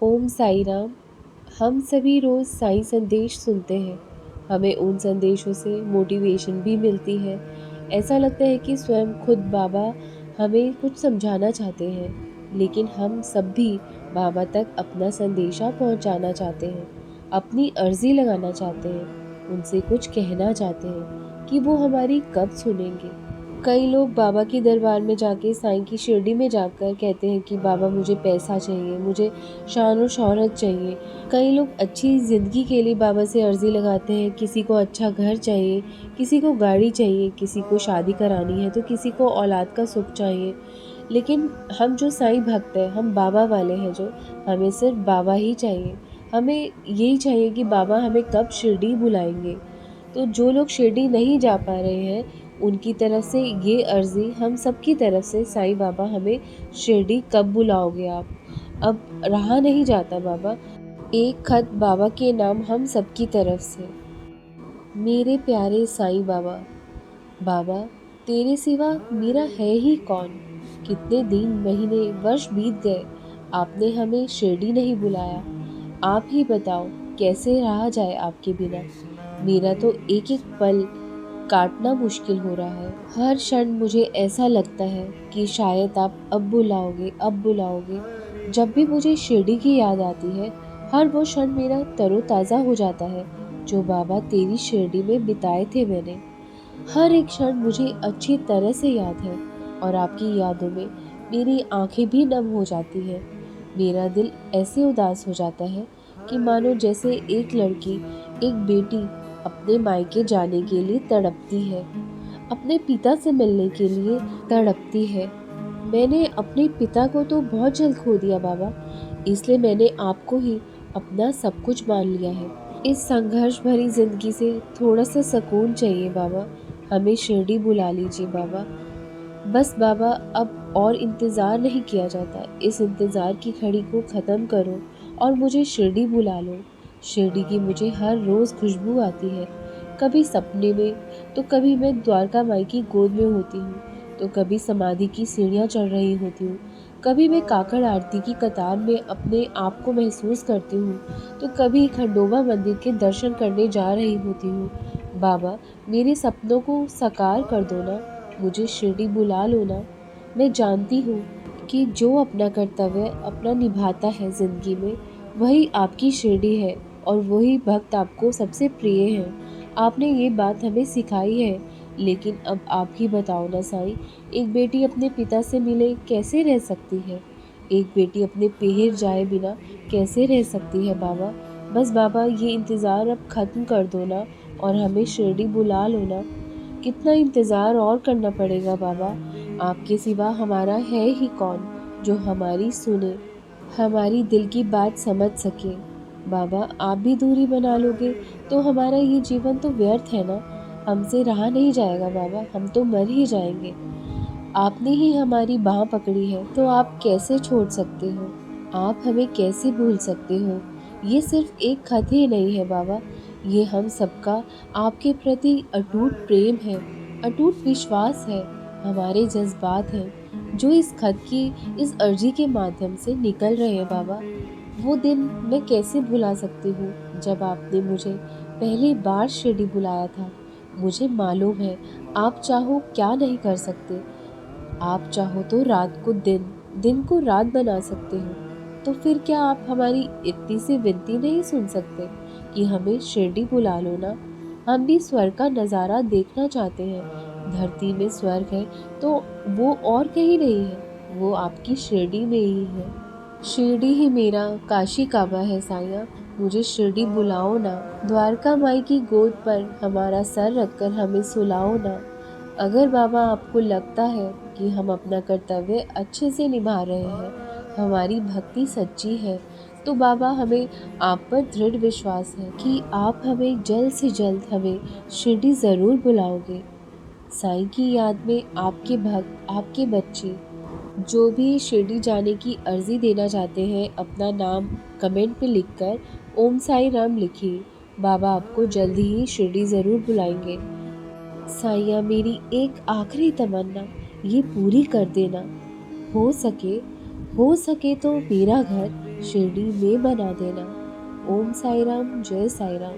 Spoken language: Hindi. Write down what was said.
ओम साई राम। हम सभी रोज़ साईं संदेश सुनते हैं। हमें उन संदेशों से मोटिवेशन भी मिलती है। ऐसा लगता है कि स्वयं खुद बाबा हमें कुछ समझाना चाहते हैं। लेकिन हम सब भी बाबा तक अपना संदेशा पहुंचाना चाहते हैं, अपनी अर्जी लगाना चाहते हैं, उनसे कुछ कहना चाहते हैं कि वो हमारी कब सुनेंगे। कई लोग बाबा के दरबार में जाके साईं की शिरडी में जाकर कहते हैं कि बाबा मुझे पैसा चाहिए, मुझे शान और शौहरत चाहिए। कई लोग अच्छी ज़िंदगी के लिए बाबा से अर्ज़ी लगाते हैं। किसी को अच्छा घर चाहिए, किसी को गाड़ी चाहिए, किसी को शादी करानी है तो किसी को औलाद का सुख चाहिए। लेकिन हम जो साईं भक्त हैं, हम बाबा वाले हैं जो, हमें सिर्फ बाबा ही चाहिए। हमें यही चाहिए कि बाबा हमें कब शिरडी बुलाएंगे। तो जो लोग शिरडी नहीं जा पा रहे हैं, उनकी तरफ से ये अर्ज़ी हम सबकी तरफ से, साईं बाबा हमें शिरडी कब बुलाओगे आप? अब रहा नहीं जाता बाबा। एक खत बाबा के नाम हम सबकी तरफ से। मेरे प्यारे साईं बाबा, बाबा तेरे सिवा मेरा है ही कौन? कितने दिन, महीने, वर्ष बीत गए, आपने हमें शिरडी नहीं बुलाया। आप ही बताओ कैसे रहा जाए आपके बिना। मेरा तो एक एक पल काटना मुश्किल हो रहा है। हर क्षण मुझे ऐसा लगता है कि शायद आप अब बुलाओगे, अब बुलाओगे। जब भी मुझे शिरडी की याद आती है, हर वो क्षण मेरा तरोताज़ा हो जाता है जो बाबा तेरी शिरडी में बिताए थे मैंने। हर एक क्षण मुझे अच्छी तरह से याद है और आपकी यादों में मेरी आंखें भी नम हो जाती हैं। मेरा दिल ऐसे उदास हो जाता है कि मानो जैसे एक लड़की, एक बेटी अपने मायके जाने के लिए तड़पती है, अपने पिता से मिलने के लिए तड़पती है। मैंने अपने पिता को तो बहुत जल्द खो दिया बाबा, इसलिए मैंने आपको ही अपना सब कुछ मान लिया है। इस संघर्ष भरी जिंदगी से थोड़ा सा सुकून चाहिए बाबा। हमें शिरडी बुला लीजिए बाबा। बस बाबा अब और इंतज़ार नहीं किया जाता। इस इंतज़ार की घड़ी को ख़त्म करो और मुझे शिरडी बुला लो। शिरडी की मुझे हर रोज़ खुशबू आती है। कभी सपने में, तो कभी मैं द्वारका माई की गोद में होती हूँ, तो कभी समाधि की सीढ़ियाँ चढ़ रही होती हूँ, कभी मैं काकड़ आरती की कतार में अपने आप को महसूस करती हूँ, तो कभी खंडोबा मंदिर के दर्शन करने जा रही होती हूँ। बाबा मेरे सपनों को साकार कर दो ना, मुझे शिरडी बुला लो ना। मैं जानती हूँ कि जो अपना कर्तव्य अपना निभाता है ज़िंदगी में, वही आपकी शिरडी है और वही भक्त आपको सबसे प्रिय है। आपने ये बात हमें सिखाई है। लेकिन अब आप ही बताओ ना साईं, एक बेटी अपने पिता से मिले कैसे रह सकती है? एक बेटी अपने पेहर जाए बिना कैसे रह सकती है बाबा? बस बाबा ये इंतज़ार अब ख़त्म कर दो ना और हमें शिरडी बुला लो ना। कितना इंतज़ार और करना पड़ेगा बाबा? आपके सिवा हमारा है ही कौन जो हमारी सुने, हमारी दिल की बात समझ सके। बाबा आप भी दूरी बना लोगे तो हमारा ये जीवन तो व्यर्थ है ना। हमसे रहा नहीं जाएगा बाबा, हम तो मर ही जाएंगे। आपने ही हमारी बाह पकड़ी है तो आप कैसे छोड़ सकते हो? आप हमें कैसे भूल सकते हो? ये सिर्फ एक खत ही नहीं है बाबा, ये हम सबका आपके प्रति अटूट प्रेम है, अटूट विश्वास है, हमारे जज्बात हैं जो इस खत की, इस अर्जी के माध्यम से निकल रहे हैं बाबा। वो दिन मैं कैसे भुला सकती हूँ जब आपने मुझे पहली बार शिरडी बुलाया था। मुझे मालूम है आप चाहो क्या नहीं कर सकते। आप चाहो तो रात को दिन, दिन को रात बना सकते हो। तो फिर क्या आप हमारी इतनी सी विनती नहीं सुन सकते कि हमें शिरडी बुला लो ना? हम भी स्वर्ग का नज़ारा देखना चाहते हैं। धरती में स्वर्ग है तो वो और कहीं नहीं है, वो आपकी शिरडी में ही है। शिरडी ही मेरा काशी काबा है साईं। मुझे शिरडी बुलाओ ना। द्वारका माई की गोद पर हमारा सर रखकर हमें सुलाओ ना। अगर बाबा आपको लगता है कि हम अपना कर्तव्य अच्छे से निभा रहे हैं, हमारी भक्ति सच्ची है, तो बाबा हमें आप पर दृढ़ विश्वास है कि आप हमें जल्द से जल्द हमें शिरडी ज़रूर बुलाओगे। साईं की याद में आपके भक्त, आपके बच्चे जो भी शिरडी जाने की अर्ज़ी देना चाहते हैं, अपना नाम कमेंट में लिखकर ओम साई राम लिखिए। बाबा आपको जल्द ही शिरडी ज़रूर बुलाएंगे। साईया मेरी एक आखिरी तमन्ना ये पूरी कर देना। हो सके हो सके तो मेरा घर शिरडी में बना देना। ओम साई राम, जय साई राम।